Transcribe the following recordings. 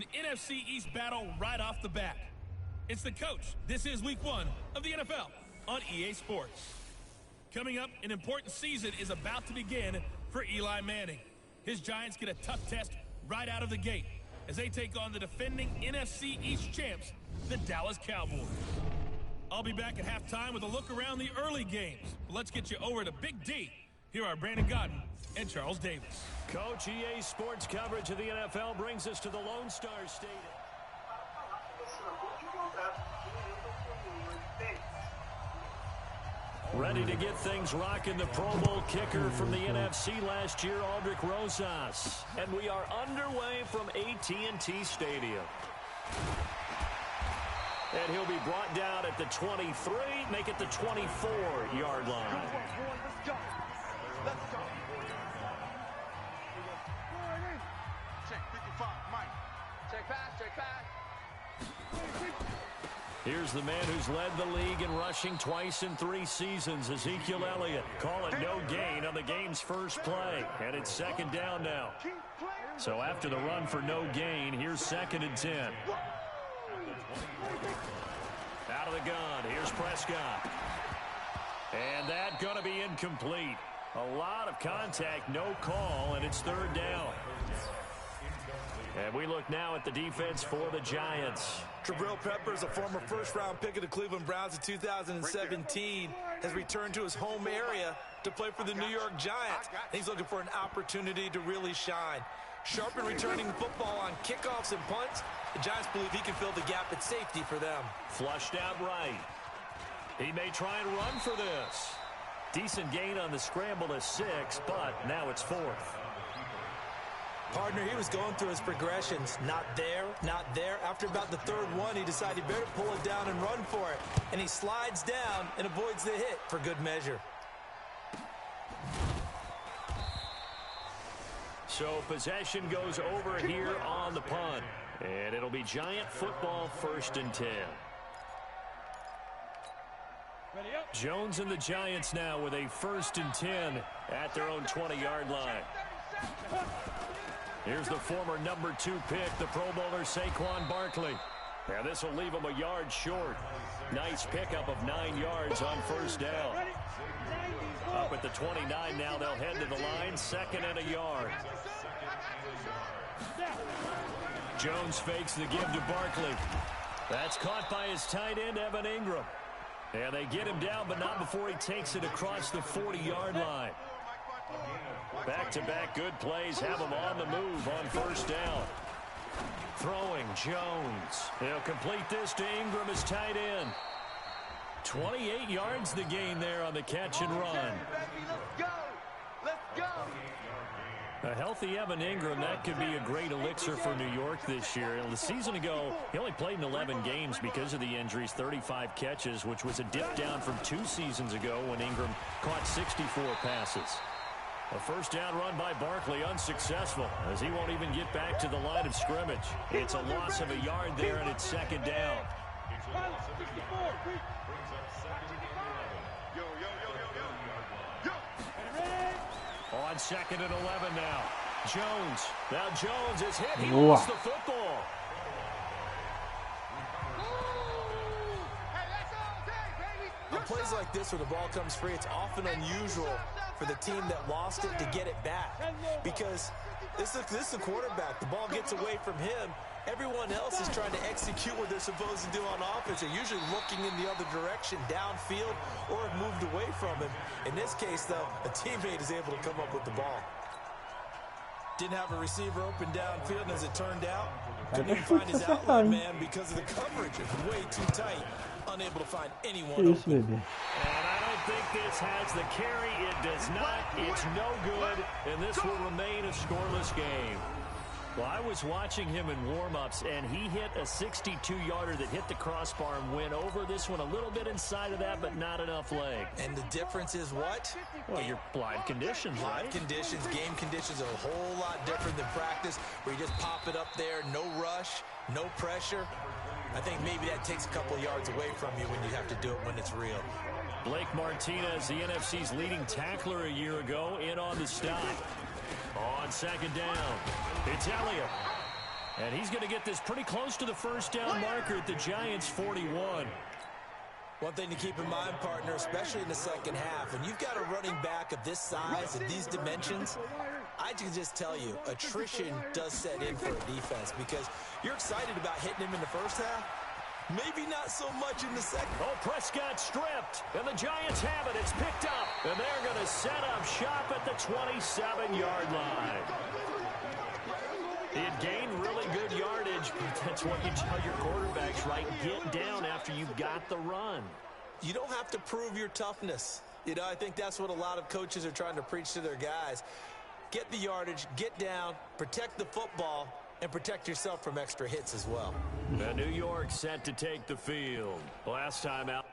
an NFC East battle right off the bat. It's the coach. This is week 1 of the NFL on EA Sports. Coming up, an important season is about to begin for Eli Manning. His Giants get a tough test right out of the gate as they take on the defending NFC East champs, the Dallas Cowboys. I'll be back at halftime with a look around the early games. Let's get you over to Big D. Here are Brandon Godden and Charles Davis. Coach, EA Sports coverage of the NFL brings us to the Lone Star Stadium. Ready to get things rocking, the Pro Bowl kicker from the NFC last year, Aldrick Rosas. And we are underway from AT&T Stadium. And he'll be brought down at the 23, make it the 24-yard line. Let's go. Let's go. Check 55, Mike. Check pass. Here's the man who's led the league in rushing twice in 3 seasons, Ezekiel Elliott. Call it no gain on the game's first play. And it's second down now. So after the run for no gain, here's 2nd and 10. Out of the gun, here's Prescott. And that's going to be incomplete. A lot of contact, no call, and it's 3rd down. And we look now at the defense for the Giants. Jabril Peppers, a former first-round pick of the Cleveland Browns in 2017, has returned to his home area to play for the New York Giants. He's looking for an opportunity to really shine. Sharp in returning the football on kickoffs and punts. The Giants believe he can fill the gap at safety for them. Flushed out right. He may try and run for this. Decent gain on the scramble to 6, but now it's 4th. Partner, he was going through his progressions. Not there, not there. After about the 3rd one, he decided he better pull it down and run for it. And he slides down and avoids the hit for good measure. So possession goes over here on the punt. And it'll be Giant football, 1st and 10. Jones and the Giants now with a 1st and 10 at their own 20-yard line. Here's the former number 2 pick, the Pro Bowler Saquon Barkley. Now this will leave him a yard short. Nice pickup of 9 yards on 1st down. Up at the 29 now, they'll head to the line, 2nd and a yard. Jones fakes the give to Barkley. That's caught by his tight end, Evan Ingram. And they get him down, but not before he takes it across the 40-yard line. Back-to-back good plays have him on the move on 1st down. Throwing Jones. He'll complete this to Ingram as tight end. 28 yards the gain there on the catch and run. Let's go. Let's go. A healthy Evan Ingram, that could be a great elixir for New York this year. The season ago, he only played in 11 games because of the injuries, 35 catches, which was a dip down from 2 seasons ago when Ingram caught 64 passes. A 1st down run by Barkley, unsuccessful, as he won't even get back to the line of scrimmage. It's a loss of a yard there, and it's 2nd down. On 2nd and 11 now. Jones. Now Jones is hit. He lost the football. On plays like this where the ball comes free, it's often unusual for the team that lost it to get it back. Because this is the quarterback. The ball gets away from him. Everyone else is trying to execute what they're supposed to do on offense. They're usually looking in the other direction, downfield, or have moved away from him. In this case, though, a teammate is able to come up with the ball. Didn't have a receiver open downfield, and as it turned out, couldn't even find his outlet man because of the coverage. It was way too tight. Unable to find anyone open. And I don't think this has the carry. It does not. It's no good, and this will remain a scoreless game. Well, I was watching him in warm-ups, and he hit a 62-yarder that hit the crossbar and went over. This one a little bit inside of that, but not enough leg. And the difference is what? Well, your live conditions, right? Live conditions, game conditions are a whole lot different than practice, where you just pop it up there, no rush, no pressure. I think maybe that takes a couple of yards away from you when you have to do it when it's real. Blake Martinez, the NFC's leading tackler a year ago, in on the stop. On 2nd down, it's Elliott. And he's going to get this pretty close to the first down marker at the Giants' 41. One thing to keep in mind, partner, especially in the second half, when you've got a running back of this size and these dimensions, I can just tell you, attrition does set in for a defense because you're excited about hitting him in the first half. Maybe not so much in the second. Oh, Prescott stripped, and the Giants have it. It's picked up, and they're going to set up shop at the 27-yard line. He had gained really good yardage, but that's what you tell your quarterbacks, right? Get down after you've got the run. You don't have to prove your toughness. You know, I think that's what a lot of coaches are trying to preach to their guys. Get the yardage, get down, protect the football, and protect yourself from extra hits as well. And New York set to take the field. Last time out.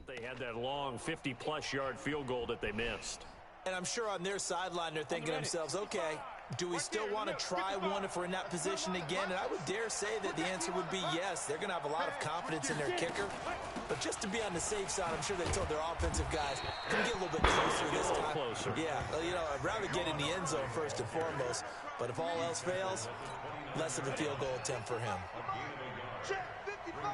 They had that long 50-plus yard field goal that they missed. And I'm sure on their sideline they're thinking to themselves, okay, do we still want to try one if we're in that position again? And I would dare say that the answer would be yes. They're going to have a lot of confidence in their kicker. But just to be on the safe side, I'm sure they told their offensive guys, come get a little bit closer this time. Closer. Yeah, you know, I'd rather get in the end zone first and foremost. But if all else fails, less of a field goal attempt for him. Check 55.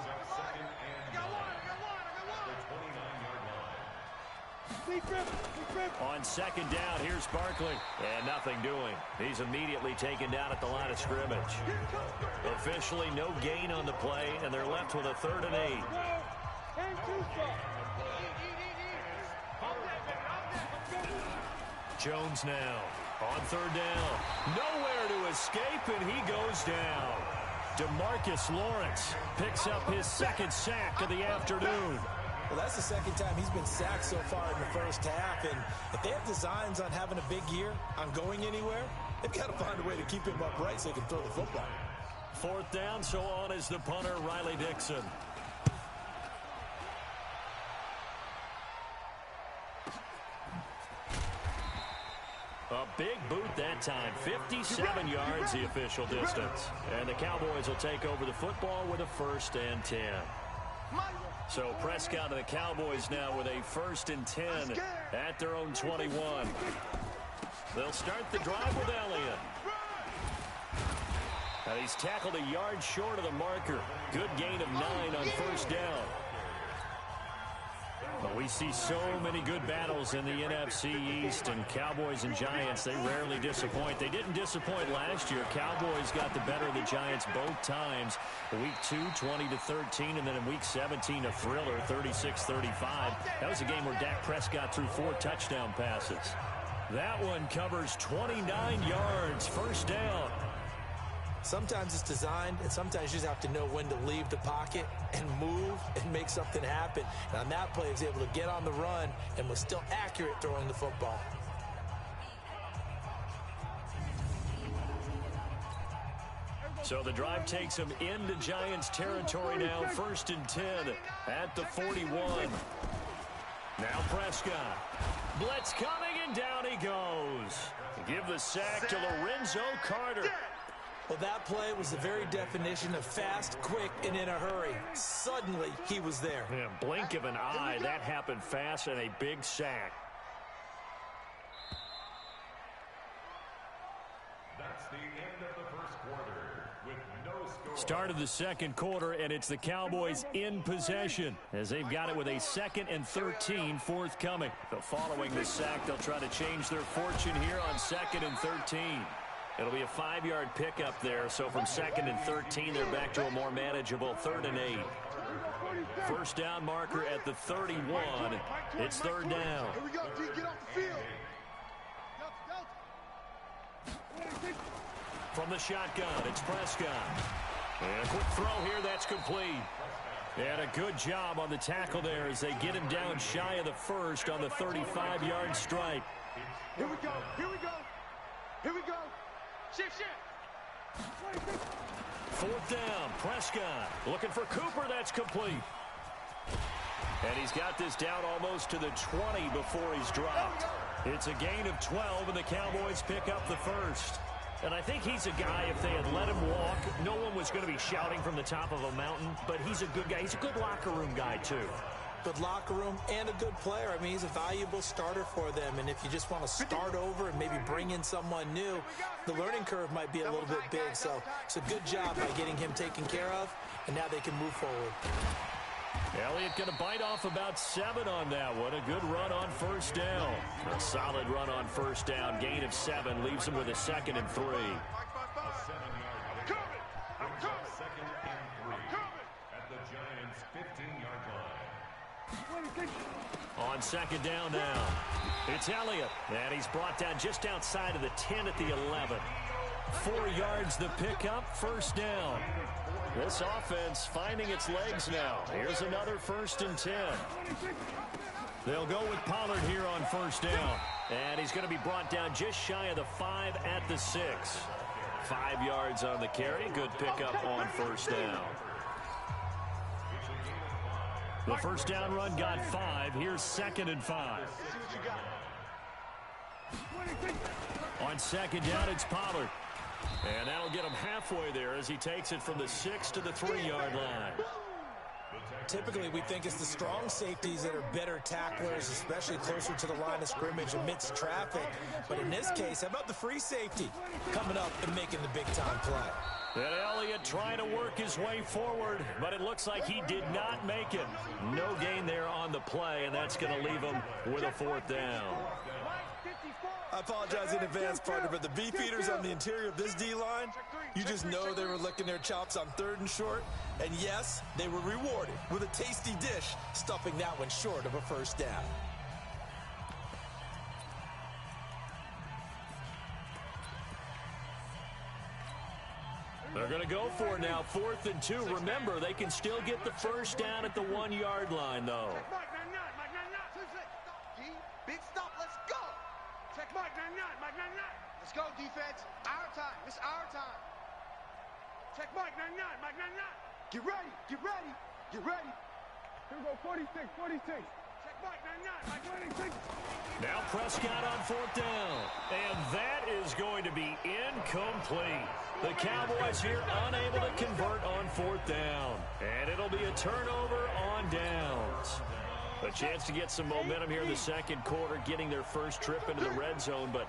On second down, here's Barkley. And nothing doing. He's immediately taken down at the line of scrimmage. Officially no gain on the play, and they're left with a 3rd and 8. Jones now on 3rd down. Nowhere to escape, and he goes down. DeMarcus Lawrence picks up his 2nd sack of the afternoon. Well, that's the 2nd time he's been sacked so far in the first half. And if they have designs on having a big year, on going anywhere, they've got to find a way to keep him upright so he can throw the football. 4th down, so on is the punter, Riley Dixon. A big boot that time. 57 yards the official distance. And the Cowboys will take over the football with a 1st and 10. So Prescott and the Cowboys now with a 1st and 10 at their own 21. They'll start the drive with Elliott. And he's tackled a yard short of the marker. Good gain of 9 on 1st down. But we see so many good battles in the NFC East, and Cowboys and Giants, they rarely disappoint. They didn't disappoint last year. Cowboys got the better of the Giants both times. Week 2, 20-13, and then in Week 17, a thriller, 36-35. That was a game where Dak Prescott threw 4 touchdown passes. That one covers 29 yards, 1st down. Sometimes it's designed, and sometimes you just have to know when to leave the pocket and move and make something happen. And on that play, he was able to get on the run and was still accurate throwing the football. So the drive takes them into Giants territory now. 1st and 10 at the 41. Now Prescott. Blitz coming, and down he goes. Give the sack to Lorenzo Carter. Well, that play was the very definition of fast, quick, and in a hurry. Suddenly, he was there. Yeah, blink of an eye. That happened fast, and a big sack. That's the end of the first quarter with no score. Start of the second quarter, and it's the Cowboys in possession as they've got it with a 2nd and 13 forthcoming. But following the sack, they'll try to change their fortune here on 2nd and 13. It'll be a 5-yard pickup there, so from 2nd and 13, they're back to a more manageable 3rd and 8. First down marker at the 31. It's 3rd down. Here we go, D, get off the field. From the shotgun, it's Prescott. And a quick throw here, that's complete. And a good job on the tackle there as they get him down shy of the first on the 35-yard strike. Here we go, here we go, here we go. Shift. 4th down, Prescott looking for Cooper, that's complete. And he's got this down almost to the 20 before he's dropped. It's a gain of 12, and the Cowboys pick up the first. And I think he's a guy, if they had let him walk, no one was going to be shouting from the top of a mountain, but he's a good guy. He's a good locker room guy, too. Good locker room and a good player. I mean, he's a valuable starter for them. And if you just want to start over and maybe bring in someone new, the learning curve might be a little bit big. So it's a good job by getting him taken care of, and now they can move forward. Elliott going to bite off about 7 on that one. A good run on 1st down. A solid run on 1st down. Gain of 7 leaves him with a 2nd and 3. On 2nd down now, it's Elliott, and he's brought down just outside of the 10 at the 11. 4 yards the pickup, 1st down. This offense finding its legs now. Here's another 1st and 10. They'll go with Pollard here on 1st down, and he's going to be brought down just shy of the 5 at the 6. 5 yards on the carry, good pickup on 1st down. The 1st down run got 5. Here's 2nd and 5. On 2nd down, it's Pollard. And that'll get him halfway there as he takes it from the 6 to the 3-yard line. Typically, we think it's the strong safeties that are better tacklers, especially closer to the line of scrimmage amidst traffic. But in this case, how about the free safety coming up and making the big-time play? And Elliott trying to work his way forward, but it looks like he did not make it. No gain there on the play, and that's going to leave him with a 4th down. I apologize in advance, partner, but the beefeaters on the interior of this D-line, you just know they were licking their chops on 3rd and short. And yes, they were rewarded with a tasty dish, stuffing that one short of a 1st down. They're going to go for it now, 4th and 2. Remember, they can still get the 1st down at the 1-yard line, though. Big stop, let's go. Check Mike 99. Let's go, defense. Our time. It's our time. Check Mike 99. Get ready. Here we go, 46. Check Mike 99. Now Prescott on 4th down. And that is going to be incomplete. The Cowboys here unable to convert on 4th down. And it'll be a turnover on downs. A chance to get some momentum here in the second quarter, getting their first trip into the red zone, but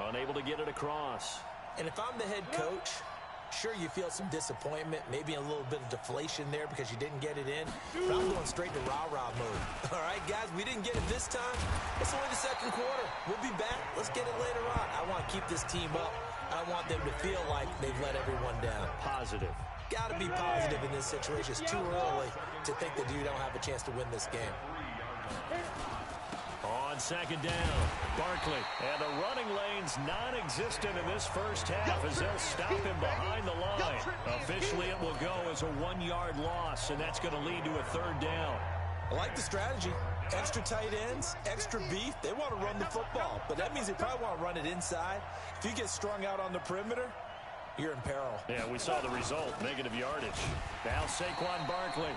unable to get it across. And if I'm the head coach, sure, you feel some disappointment, maybe a little bit of deflation there because you didn't get it in. But I'm going straight to rah-rah mode. All right, guys, we didn't get it this time. It's only the second quarter. We'll be back. Let's get it later on. I want to keep this team up. I want them to feel like they've let everyone down. Positive. Got to be positive in this situation. It's too early to think that you don't have a chance to win this game. On 2nd down, Barkley. And the running lane's non-existent in this first half as they'll stop him behind the line. Officially, it will go as a 1-yard loss, and that's going to lead to a 3rd down. I like the strategy. Extra tight ends, extra beef. They want to run the football, but that means they probably want to run it inside. If you get strung out on the perimeter, you're in peril. Yeah, we saw the result, negative yardage. Now Saquon Barkley.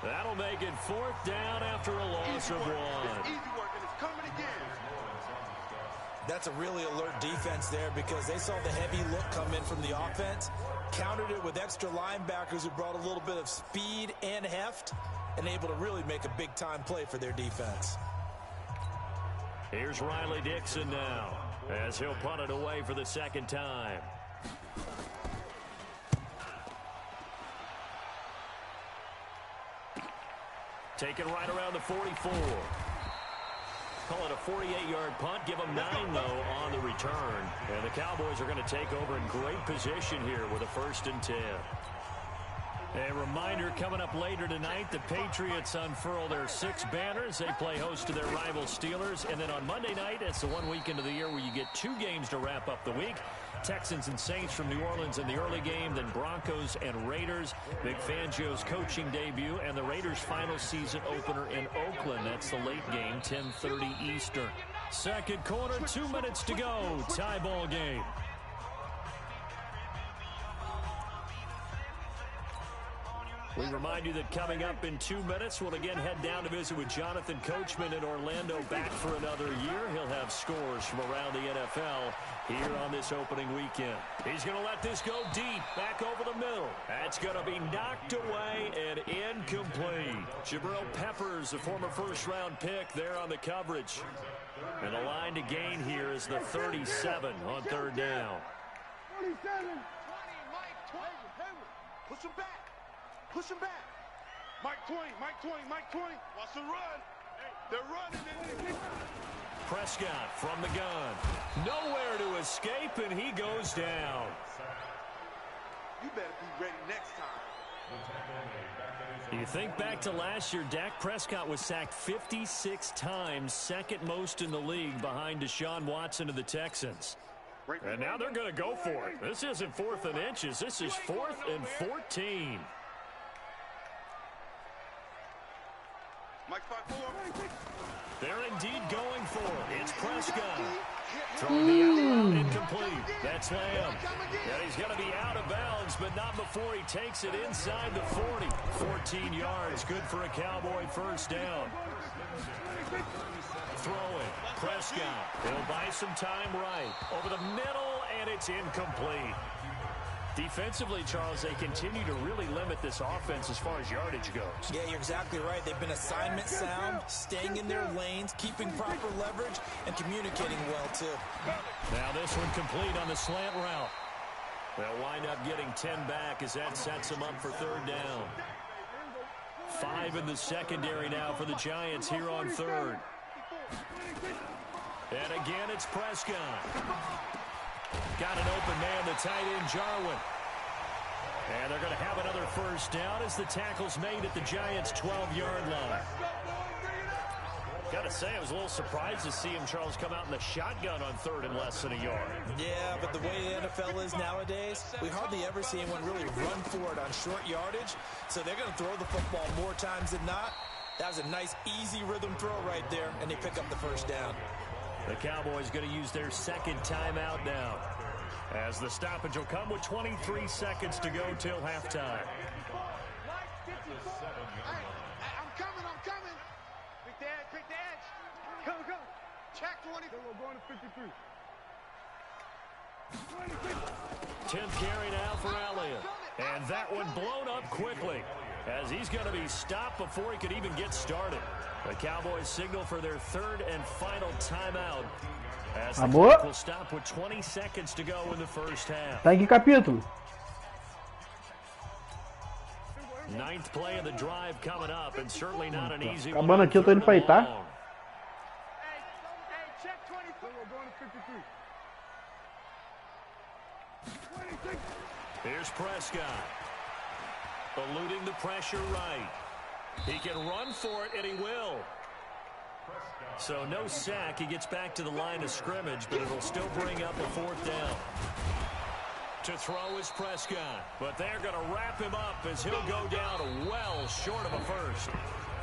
That'll make it 4th down after a loss of 1. It's easy work, and it's coming again. That's a really alert defense there because they saw the heavy look come in from the offense, countered it with extra linebackers who brought a little bit of speed and heft, and able to really make a big-time play for their defense. Here's Riley Dixon now as he'll punt it away for the 2nd time. Taken right around the 44. Call it a 48-yard punt. Give them 9, though, on the return. And the Cowboys are going to take over in great position here with a 1st and 10. A reminder coming up later tonight, the Patriots unfurl their 6 banners. They play host to their rival Steelers. And then on Monday night, it's the one weekend of the year where you get 2 games to wrap up the week. Texans and Saints from New Orleans in the early game, then Broncos and Raiders. Vic Fangio's coaching debut and the Raiders' final season opener in Oakland. That's the late game, 10:30 Eastern. 2nd quarter, 2 minutes to go. Tie ball game. We remind you that coming up in 2 minutes, we'll again head down to visit with Jonathan Coachman in Orlando, back for another year. He'll have scores from around the NFL here on this opening weekend. He's going to let this go deep, back over the middle. That's going to be knocked away and incomplete. Jabril Peppers, the former 1st-round pick, there on the coverage. And the line to gain here is the 37 on 3rd down. 27. 20, Mike, 20. Push him back. Push him back. Mike 20, Mike 20, Mike 20. Watch the run. They're running. Prescott from the gun. Nowhere to escape, and he goes down. You better be ready next time. You think back to last year, Dak Prescott was sacked 56 times, 2nd most in the league behind Deshaun Watson of the Texans. And now they're going to go for it. This isn't 4th and inches. This is 4th and 14. Mike 5-4. They're indeed going for it. It's Prescott. Throwing the out incomplete. That's Lamb. And he's going to be out of bounds, but not before he takes it inside the 40. 14 yards. Good for a Cowboy 1st down. Throwing. Prescott. He'll buy some time right. Over the middle, and it's incomplete. Defensively, Charles, they continue to really limit this offense as far as yardage goes. Yeah, you're exactly right. They've been assignment sound, staying in their lanes, keeping proper leverage, and communicating well, too. Now this one complete on the slant route. They'll wind up getting 10 back as that sets them up for 3rd down. 5 in the secondary now for the Giants here on 3rd. And again, it's Prescott. Got an open man, the tight end, Jarwin. And they're going to have another 1st down as the tackle's made at the Giants' 12-yard line. Got to say, I was a little surprised to see him, Charles, come out in the shotgun on 3rd and less than a yard. Yeah, but the way the NFL is nowadays, we hardly ever see anyone really run for it on short yardage. So they're going to throw the football more times than not. That was a nice, easy rhythm throw right there, and they pick up the 1st down. The Cowboys going to use their 2nd timeout now, as the stoppage will come with 23 seconds to go till halftime. Hey, I'm coming. Pick the edge. Go. Check 20. We're going to 53. 10th carry now for Elliott. And that one blown up quickly, as he's going to be stopped before he could even get started. The Cowboys signal for their 3rd and final timeout, as the clock will stop with 20 seconds to go in the 1st half. Tá em que capítulo? 9th play of the drive coming up, and certainly not an easy one. Acabando aqui, eu tô indo pra aí, tá? Hey, check 24. We're going to 53. 26. Here's Prescott. Eluding the pressure right. He can run for it, and he will. So no sack. He gets back to the line of scrimmage, but it'll still bring up a 4th down. To throw is Prescott, but they're going to wrap him up as he'll go down well short of a 1st.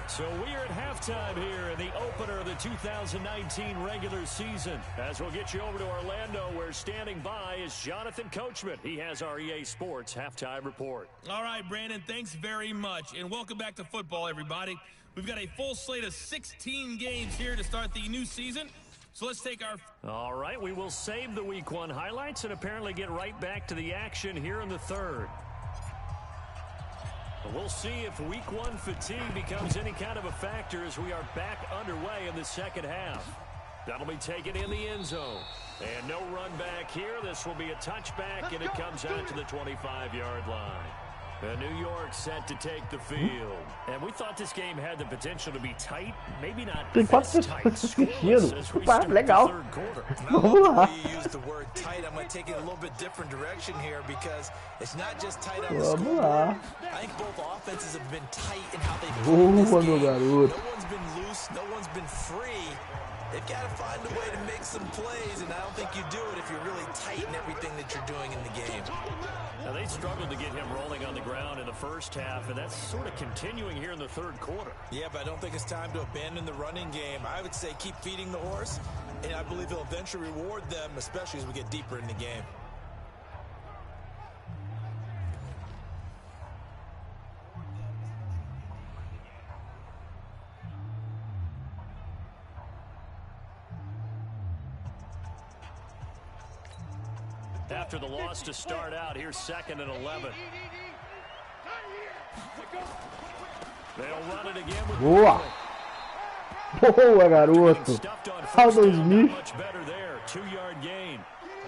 So we are at halftime here in the opener of the 2019 regular season. As we'll get you over to Orlando, where standing by is Jonathan Coachman. He has our EA Sports halftime report. All right, Brandon, thanks very much. And welcome back to football, everybody. We've got a full slate of 16 games here to start the new season. So let's take our... All right, we will save the Week 1 highlights and apparently get right back to the action here in the third. We'll see if Week 1 fatigue becomes any kind of a factor as we are back underway in the second half. That'll be taken in the end zone. And no run back here. This will be a touchback, and it comes out to the 25-yard line. New York set to take the field. And we thought this game had the potential to be tight, maybe not this tight, scoreless as we start the third quarter. You use the word tight. I'm going to take it a little bit different direction here because it's not just tight on the scoreboard. I think both offenses have been tight in how they've played this game. No one's been loose. No one's been free. They've got to find a way to make some plays, and I don't think you do it if you're really tight in everything that you're doing in the game. Now, they struggled to get him rolling on the ground in the first half, and that's sort of continuing here in the third quarter. Yeah, but I don't think it's time to abandon the running game. I would say keep feeding the horse, and I believe he'll eventually reward them, especially as we get deeper in the game. After the loss to start out, here's 2nd and 11. They'll run it again with Boa! Boa, garoto! How those much better there. 2-yard gain.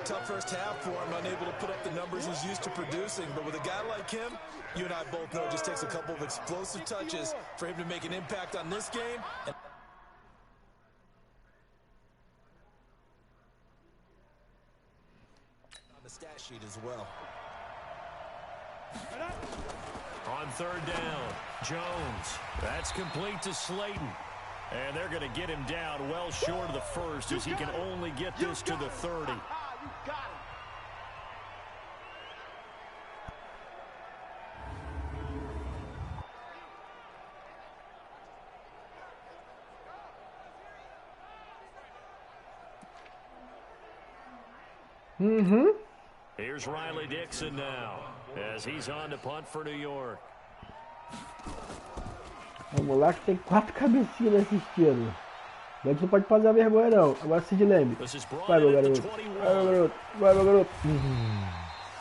Tough first half for him, unable to put up the numbers he's used to producing. But with a guy like him, you and I both know it just takes a couple of explosive touches for him to make an impact on this game. Stat sheet as well. On 3rd down, Jones. That's complete to Slayton. And they're going to get him down well short of the first as he can only get this to the 30. Here's Riley Dixon now, as he's on to punt for New York. Vamos lá que tem 4 cabecinhas nesse estilo. A gente não pode fazer a vergonha não. Agora Sid Lamb. Vai, meu garoto. Vai, meu garoto. Vai, meu garoto.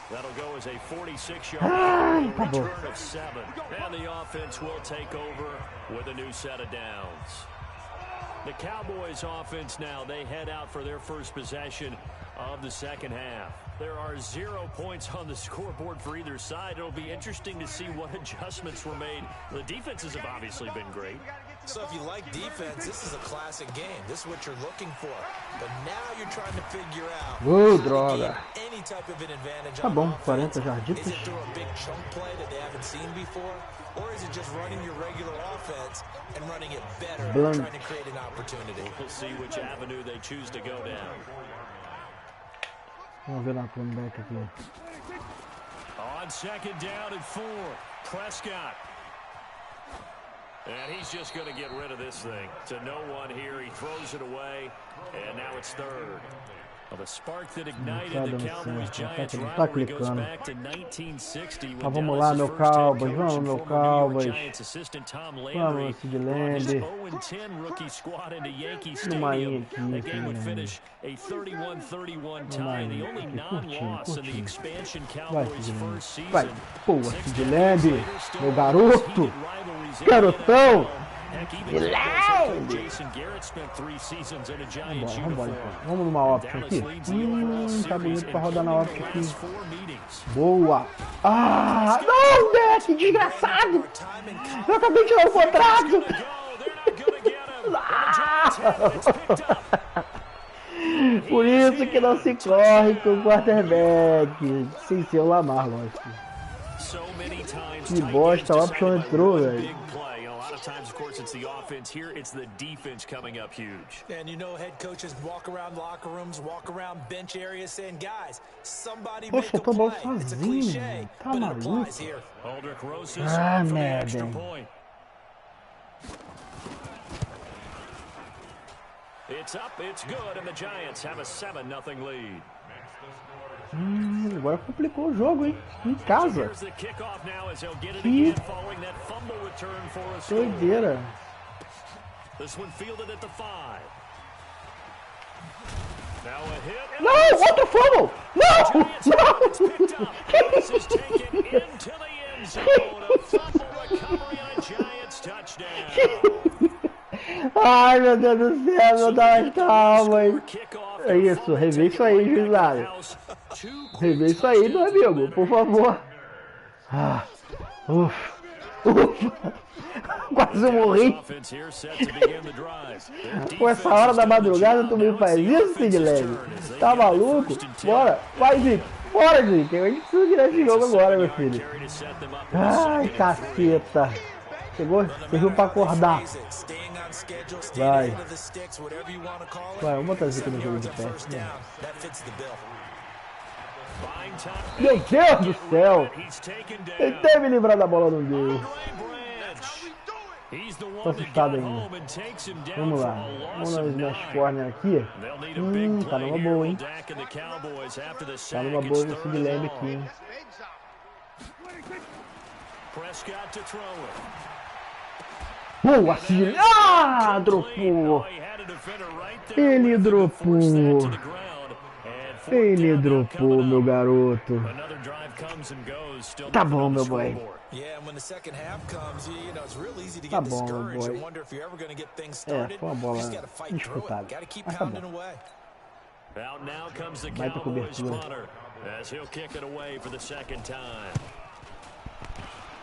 That'll go as a 46-yard return of 7. And the offense will take over with a new set of downs. The Cowboys offense now, they head out for their first possession of the second half. There are 0 points on the scoreboard for either side. It'll be interesting to see what adjustments were made. The defenses have obviously been great. So if you like defense, this is a classic game. This is what you're looking for. But now you're trying to figure out droga. Any type of an advantage Tá on bom, offense. 40 jarditas. Is it through a big chunk play that they haven't seen before? Or is it just running your regular offense and running it better and trying to create an opportunity? We'll see which avenue they choose to go down. Vamos ver na comeback aqui. On 2nd down and 4, Prescott. And he's just going to get rid of this thing. To no one here, he throws it away, and now it's 3rd. Well, the spark that ignited the Cowboys-Giants rivalry goes back to 1960 when vamos lá, meu Cowboys, vamos, meu Cowboys. Giants assistant Tom Vamos, Landry Sid brought his Lamb. 0-10 rookie squad into Yankee Stadium. The game would finish a 31-31 tie, the only non-loss in the expansion Cowboys' first season. Vai, boa, Sid Lamb, meu garoto, garotão. Jason Garrett spent 3 seasons in a Giants Vamos uniform. numa option aqui. Tá bonito pra rodar na option aqui. Boa. Ah, não, Deck, desgraçado. Eu acabei de tirar o contrato. Por isso que não se corre com o quarterback. Sem ser o Lamar, lógico. Que bosta, a option entrou, velho. Times, of course, it's the offense. Here, it's the defense coming up huge. And you know, head coaches walk around locker rooms, walk around bench areas saying, guys, somebody make a play. It's a cliche, but it applies here. Aldrich Rosas for the extra point. Agora complicou o jogo, hein? Em casa. Que doideira. Não, outro fumble! Não! Ai, meu Deus do céu, meu Deus, calma, hein? É isso, revê isso aí, juizado. Revê isso aí, meu amigo, por favor. Ufa. Quase morri. Com essa hora da madrugada tu me faz isso, Sidley? Tá maluco? Bora, vai, Zico. Bora, Zico. A gente precisa virar esse jogo agora, meu filho. Ai, caceta. Chegou? Serviu pra acordar. Vai. Vamos botar o Zico no jogo de pé. Meu Deus do céu. Tentei me livrar da bola, não deu. Tô assustado ainda. Vamos lá. Vamos no Smash Corner aqui. Tá numa boa, hein? Tá numa boa no Sidley aqui, hein? Boa, Sidley! Ah, dropou! Ele dropou! Ele dropou, meu garoto. Tá bom, meu boy. Tá bom, meu boy. Foi uma bola disputada. Mas tá bom. Vai pra cobertura.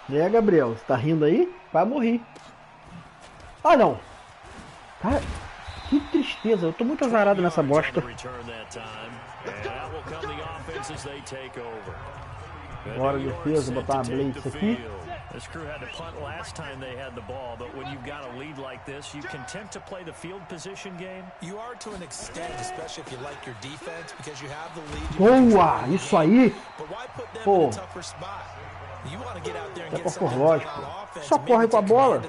E aí, Gabriel, você tá rindo aí? Vai morrer. Ah, não. Cara, que tristeza. Eu tô muito azarado nessa bosta. Bora, defesa, botar uma blitz aqui. This crew had to punt last time they had the ball, but when you've got a lead like this, you content to play the field position game? You are to an extent, especially if you like your defense, because you have the lead. Boa, isso aí. Pô. Lógico. Só corre com a bola.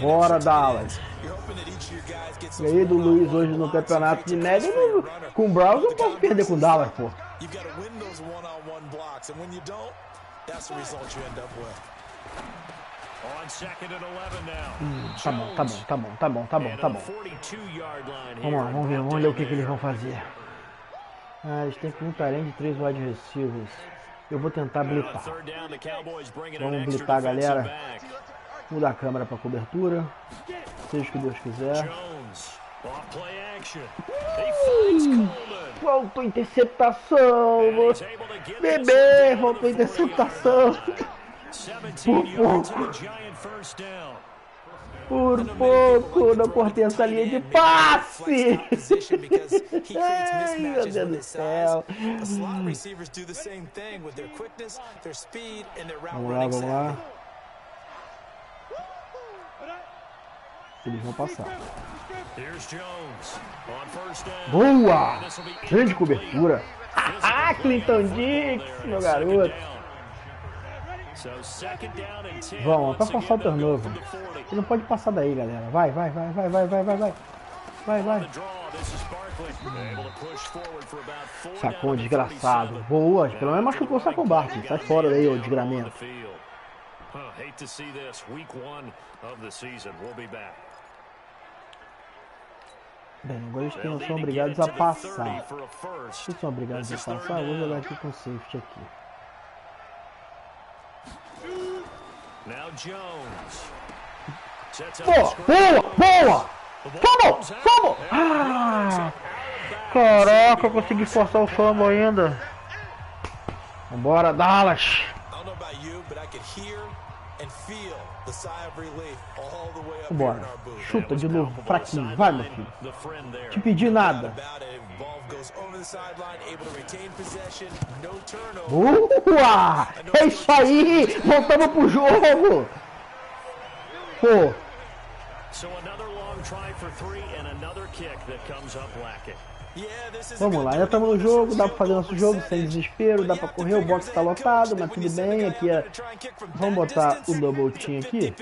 Bora, Dallas. E aí do Luiz hoje no campeonato de média com o Browns não posso perder com o Dallas, pô. Tá bom. Vamos lá, vamos ver o que eles vão fazer. Eles têm que lutar além de 3 wide receivers. Eu vou tentar blitzar. Vamos blitzar, galera. Mudar a câmera para cobertura. Seja o que Deus quiser. Faltou interceptação. Bebê, faltou interceptação. Por pouco não cortei essa linha de passe. Ai, meu Deus do céu. Vamos lá. Eles vão passar. Boa! Grande cobertura. Clinton Dix, meu garoto. Vamos, pra passar o turnover. Você não pode passar daí, galera. Vai. Sacou, desgraçado. Boa, pelo menos machucou o Saco Barkley. Sai fora daí, ô desgramento. Bem, agora eles são obrigados a passar. Eles são obrigados a passar. Eu vou jogar aqui com safety aqui. Boa! Fumble! Caraca, eu consegui forçar o fumble ainda. Vambora, Dallas! Vambora, chuta de novo, fraquinho, vai, meu filho. Te pedi nada. Boa! É isso aí! Voltamos pro jogo! Pô! Vamos lá, já estamos no jogo, dá pra fazer nosso jogo sem desespero, dá pra correr, o box tá lotado, mas tudo bem, aqui é... Vamos botar o double team aqui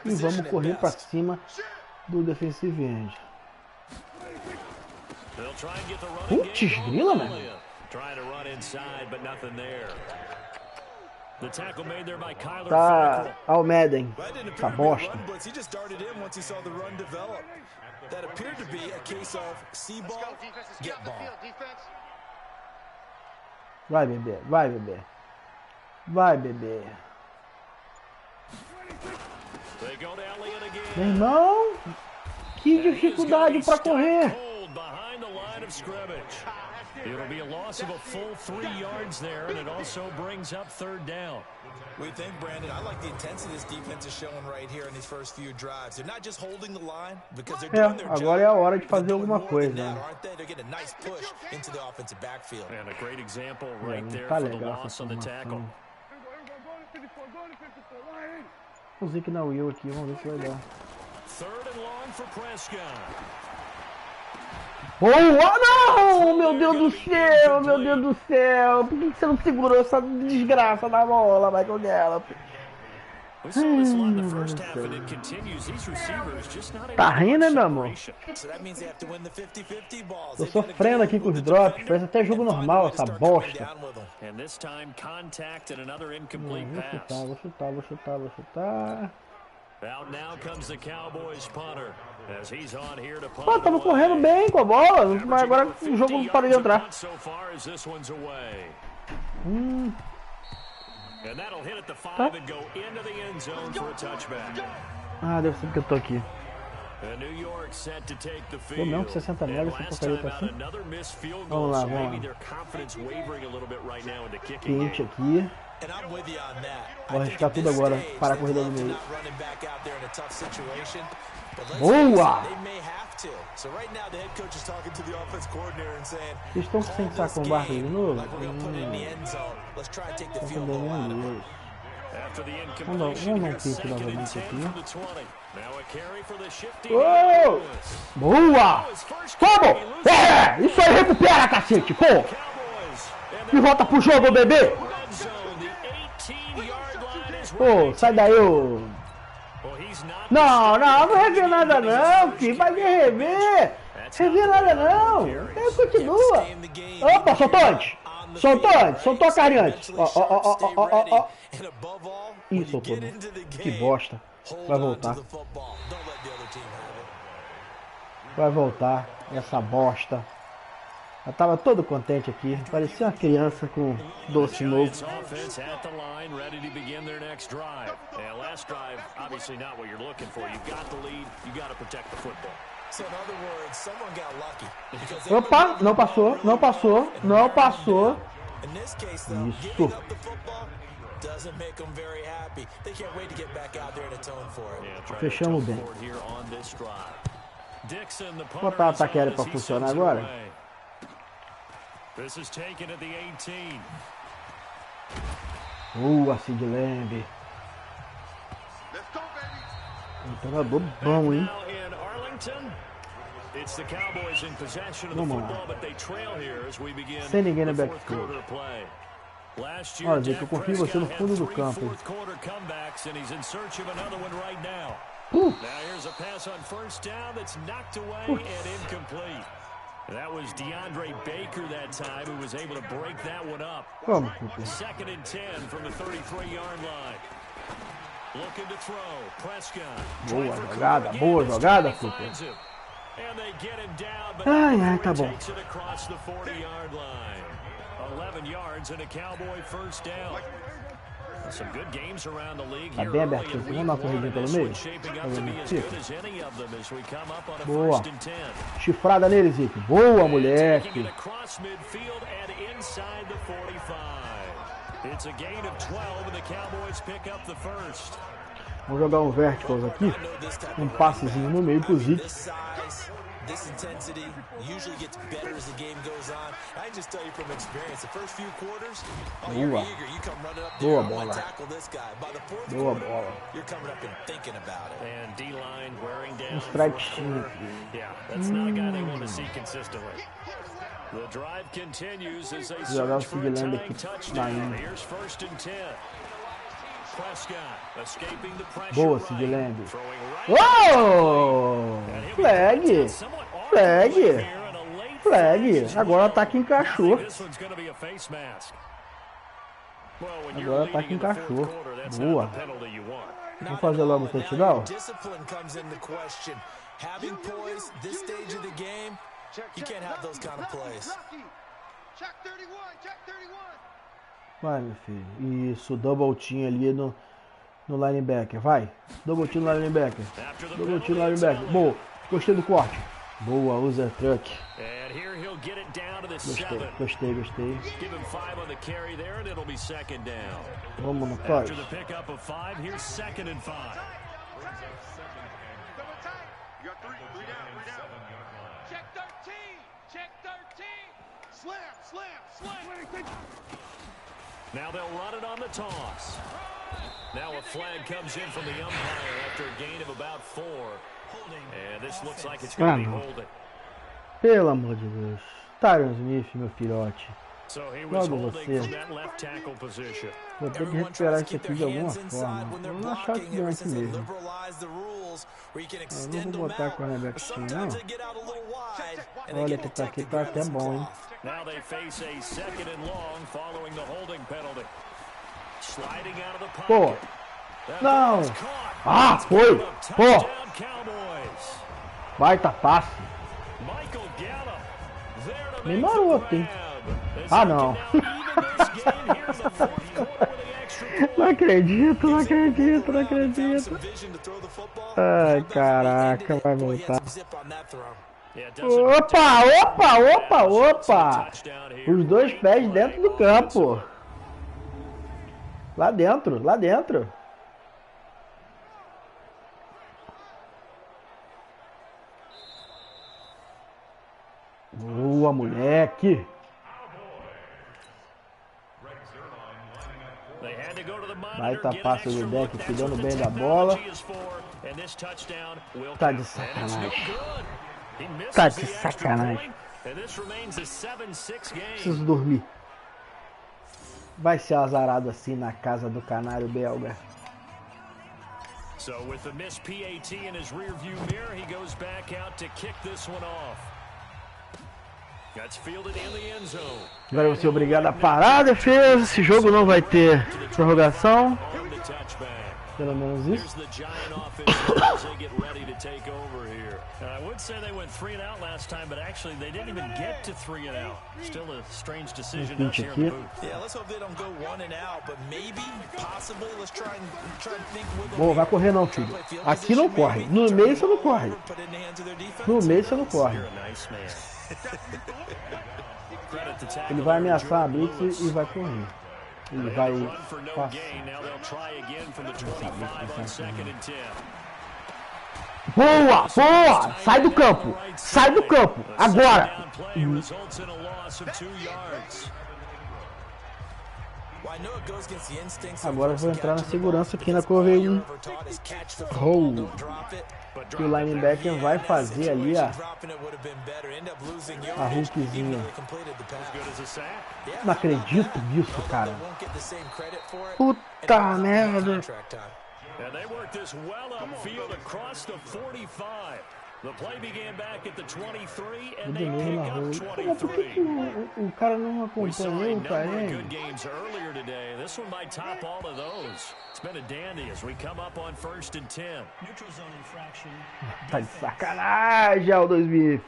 e vamos correr pra cima do defensive end. Putz, grila, mano. Tá ao Madden, essa bosta. Vai, bebê, vai, bebê. Vai, bebê. Meu irmão, que dificuldade para correr. It'll be a loss of a full 3 yards there, and it also brings up 3rd down. We think, Brandon, I like the intensity this defense is showing right here in these first few drives. They're not just holding the line because they're doing their job. Agora é a hora de fazer alguma coisa, né? They're getting a nice push into the offensive backfield. And a great example right there for the loss on the tackle. Vamos ver que não eu aqui, vamos ver se vai dar. 3rd and long for Prescott. Oh, não! Meu Deus do céu, meu Deus do céu. Por que você não segurou essa desgraça da bola, Michael Gallup? Tá rindo, né, meu amor? Tô sofrendo aqui com os drops, parece até jogo normal, essa bosta. Vou chutar. Out now comes the Cowboys punter as he's on here to punt. Pô, tava correndo bem com a bola, mas agora o jogo não parou de entrar. Tá. Ah, deve ser porque eu tô aqui. Pô, não, que 60 metros, essa porcaria tá assim. Vamos lá. Quente aqui. Vou arriscar tudo agora para a corrida do meio. Boa! Eles estão sem saco com barco de novo? Vamos dar um pique novamente aqui. Oh! Boa! Vamos! É! Isso aí, recupera, cacete! Pô! E volta pro jogo, bebê! Pô, sai daí, ô! Não revê nada não, filho, vai me rever! Revê nada não! Continua! Opa, soltou a carne antes! Ó. Ih, soltou, né? Que bosta! Vai voltar essa bosta! Eu tava todo contente aqui, parecia uma criança com doce novo. Opa, não passou. Isso. Fechamos bem. Vou botar o ataque aéreo para funcionar agora. This is taken at the 18. Cid Lamb. Jogador bom, hein? Vamos lá. Sem ninguém na backfield. Olha, Zico, eu confio em você no fundo do campo. That was DeAndre Baker that time who was able to break that one up. Vamos, 2nd and 10 from the 33-yard line. Looking to throw. Prescott. Boa jogada, Cooper. And they get him down, but tá bom. takes it across the 40-yard line. 11 yards and a Cowboy first down. Some good games around the league here. Tá bem abertinho. Vamos dar uma corridinha pelo meio. Boa. Chifrada nele, Zico. Boa, moleque. Vamos jogar um verticals aqui. Um passezinho no meio pro Zico. This intensity usually gets better as the game goes on. I can just tell you from experience, the first few quarters, you're eager. You come running up there, I want to tackle this guy. By the 4th quarter, you're coming up and thinking about it. And D-line wearing down. Yeah, that's not a guy they want to see consistently. The drive continues as they search for a tying touchdown. Here's 1st and 10. Boa, Sid Lamb. Oh! Flag! Flag! Flag! Agora o ataque encaixou. Agora o ataque encaixou. Boa. Vamos fazer logo o touchdown? Vai, meu filho. Isso, double team ali no linebacker. Vai. Double team no linebacker. Double team no linebacker. Boa. Gostei do corte. Boa, usa truck. Gostei. Vamos no touch. Now they'll run it on the toss. Now a flag comes in from the umpire after a gain of about 4. And this looks like it's going to be holding. Pelo amor de Deus. Tyron Smith, meu filhote. Logo você. Vou ter que recuperar isso aqui de alguma forma. Eu vou achar que deu assim mesmo. Eu não vou botar cornerback assim, não. Olha, que tá aqui, tá até bom, hein? Pô! Não! Ah, foi! Pô! Baita passe! Bem maroto, hein? Ah, não! Não acredito! Ai, caraca, vai voltar. Opa! Os dois pés dentro do campo. Lá dentro. Boa, moleque. Baita passe do deck, cuidando bem da bola. Tá de sacanagem. Preciso dormir. Vai ser azarado assim na casa do canário belga. So with the missed PAT in his rearview mirror, he goes back out to kick this one off. That's fielded in the end zone. Agora eu vou ser obrigado a parar a defesa. Esse jogo não vai ter prorrogação. Pelo menos isso. I would say they went 3 and out last time, but actually they didn't even get to 3 and out. Still a strange decision out here in the booth. Yeah, let's hope they don't go 1 and out, but maybe, possibly, let's try and think with Bom, vai correr não, filho. Aqui não corre. No meio você não corre. No meio você não corre. Ele vai ameaçar a blitz e vai correr. Ele vai passar. Boa! Sai do campo! Agora! Agora eu vou entrar na segurança aqui na curva. Que o linebacker vai fazer ali a hookzinha. Não acredito nisso, cara. Puta merda. And they worked this well upfield across the 45. The play began back at the 23 and they pick up 23. O cara não We saw a acompanhou, number cara. of good games earlier today. This one might top all of those. It's been a dandy as we come up on 1st and 10. Neutral zone infraction. Tá de sacanagem, Aldo Smith.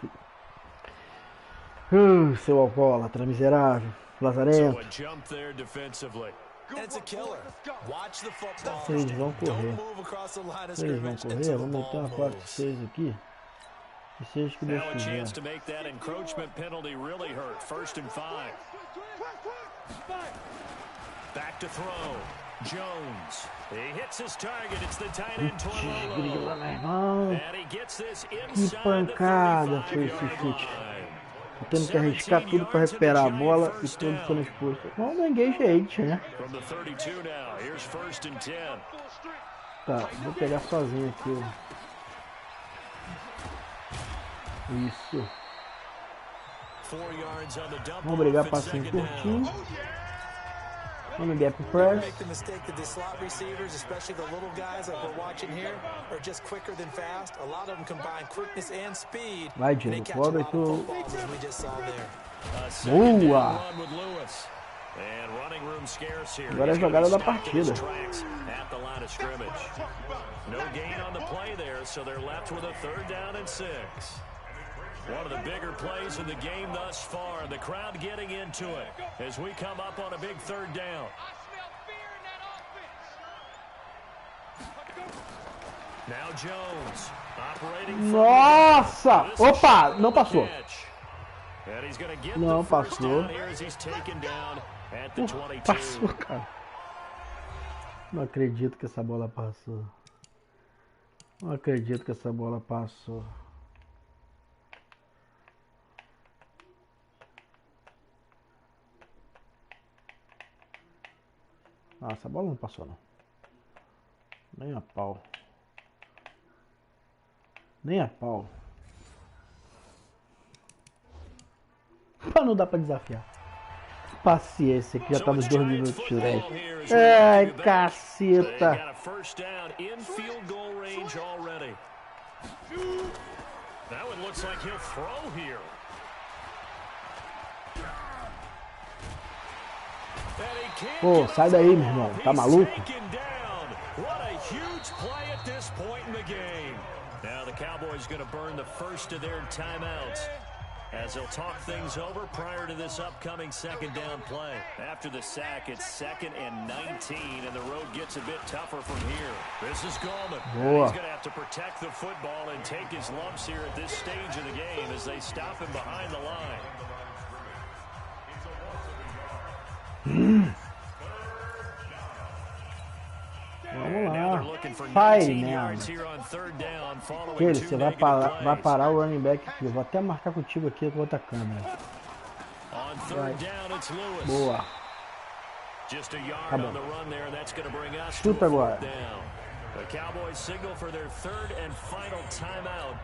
Seu alcoólatra, miserável, lazarento. So a jump there defensively. Eles vão correr. Vamos meter uma 4-6 aqui. E seja que Deus Now a quiser. chance to make that encroachment penalty really hurt. 1st and 5. Back to throw. Jones. He hits his target. It's the tight end Torce. And he gets this Que inside pancada the foi esse 35-yard chute. line. Tô tendo que arriscar tudo para recuperar a bola e todos sendo expulsos. Não, ninguém gente, né? From the 32 now. Here's 1st and 10. Tá, vou pegar sozinho aqui. Isso. 4 yards on the double. Vamos brigar off and passinho second down. curtinho. On the gap press. Make the mistake that the slot receivers, especially the little guys like we're watching here, are just quicker than fast. A lot of them combine quickness and speed. Vai, And they Diego. catch a lot of Volta footballs, as we just saw there. Boa! And running room scarce here. Agora é a jogada da partida. At the line of scrimmage. No gain on the play there, so they're left with a 3rd down and 6. One of the bigger plays in the game thus far. The crowd getting into it as we come up on a big 3rd down. Now Jones operating. Nossa! Opa! Não passou. Não passou. Passou, cara. Não acredito que essa bola passou. Não acredito que essa bola passou. Ah, essa bola não passou, não. Nem a pau. Nem a pau. Não dá pra desafiar. Paciência, que já tá nos 2 minutos de 10. Ai, caceta. Pô, sai daí, meu irmão. Tá maluco? Now the Cowboys going to burn the first of their timeouts as they'll talk things over prior to this upcoming 2nd down play. After the sack, it's 2nd and 19, and the road gets a bit tougher from here. This is Gallman. He's going to have to protect the football and take his lumps here at this stage of the game as they stop him behind the line. Vamos lá. Pai, merda. Ele, você vai parar o running back aqui. Eu vou até marcar contigo aqui com outra câmera. Vai. Boa. Tá bom. Chuta agora. The Cowboys signal for their 3rd and final timeout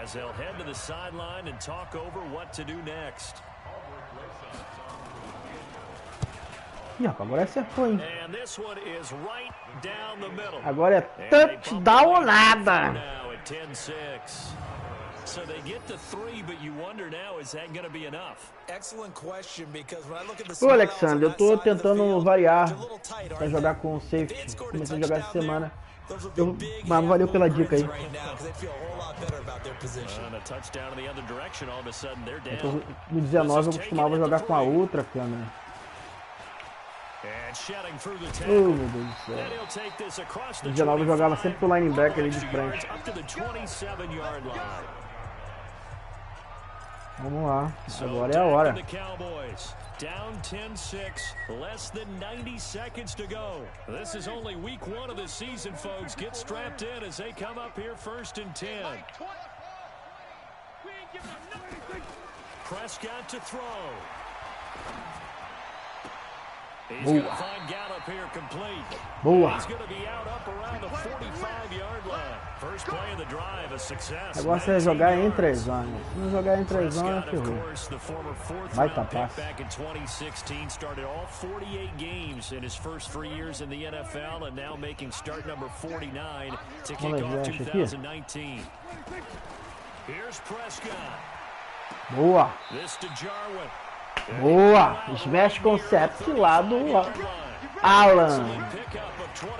as they'll head to the sideline and talk over what to do next. Ih, rapaz, agora acertou, hein? Agora é touchdown ou nada. Ô, Alexandre, eu tô tentando variar pra jogar com o safety. Comecei a jogar essa semana. Mas valeu pela dica aí. No 19 eu costumava jogar com a outra câmera. Oh, meu Deus do céu. O 19 jogava sempre pro linebacker ali de frente. Vamos lá, agora é a hora. Down 10-6, less than 90 seconds to go. This is only week 1 of the season, folks. Get strapped in as they come up here 1st and 10. Prescott to throw. He's going to find Gallup here complete. Boa. He's going to be out up around the 45-yard line. First play of the drive, a success. O negócio é jogar em 3 zonas. Se não jogar em 3 zonas, ferrou. Vai tapar. Back in 2016, started all 48 games in his first 3 years in the NFL, and now making start number 49 to kick off 2019. Here's Prescott. Boa. This to Jarwin. Boa! Smash Concept lá do Alan.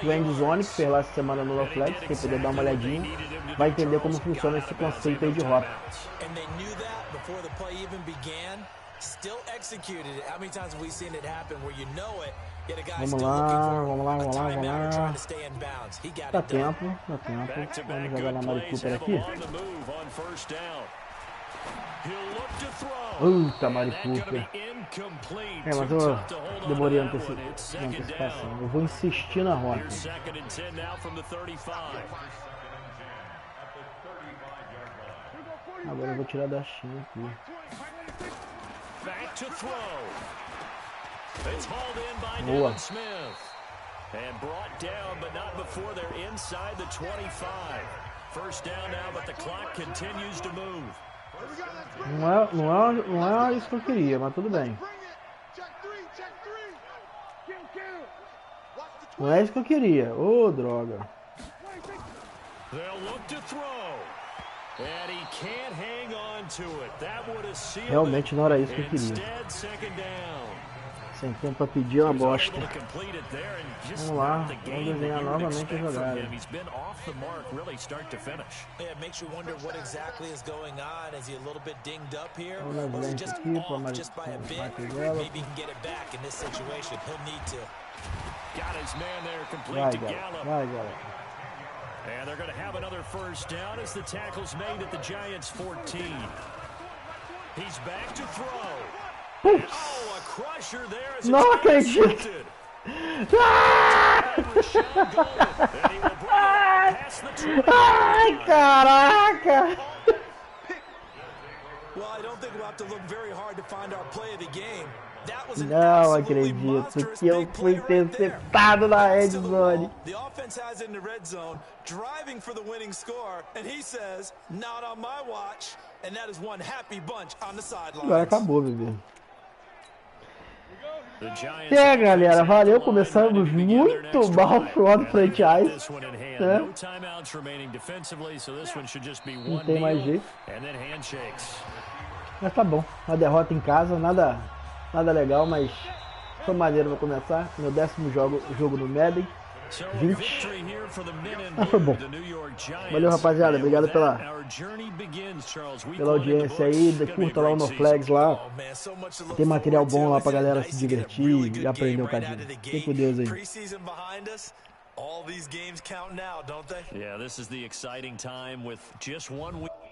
Do Endzone, que fez lá essa semana no No Flags. Quem puder dar uma olhadinha vai entender como funciona esse conceito aí de rota. Vamos lá, vamos lá, vamos lá, vamos lá. Dá tempo, dá tempo. Vamos jogar na Mari Cooper aqui. Puta, Mari Cooper. Mas eu demorei a antecipação. Eu vou insistir na rota. Agora eu vou tirar da China aqui. Boa. And brought down, but not before they're inside the 25. First down now, but the clock continues to move. Não é isso que eu queria, mas tudo bem. Não é isso que eu queria. Ô, droga. Realmente não era isso que eu queria. Sem tempo pra pedir uma bosta. Vamos lá, vamos desenhar novamente a jogada. Vamos lá aqui pra mais dela. Vai, galera. And they're going to have another first down as the tackle's made at the Giants' 14. He's back to throw. Oh, a crusher there as não acredito. Ai, caraca. Well, I don't think we'll have to look very hard to find our play of the game. Não acredito que eu fui interceptado na red zone. The offense has in the red zone, driving for the winning score, and he says, "Not on my watch." And that is one happy bunch on the sideline. Agora acabou, bebê. Galera, valeu. Começamos muito mal pro modo franchise. Não tem mais jeito. Mas tá bom. Uma derrota em casa, nada legal, mas foi maneiro pra começar. Meu 10º jogo no Madden. 20. Mas foi bom. Valeu, rapaziada. Obrigado pela audiência aí. Curta lá o No Flags lá. Tem material bom lá pra galera se divertir e aprender um cadinho. Fique com Deus aí. All these games count now, don't they? Yeah, this is the exciting time with just 1 week.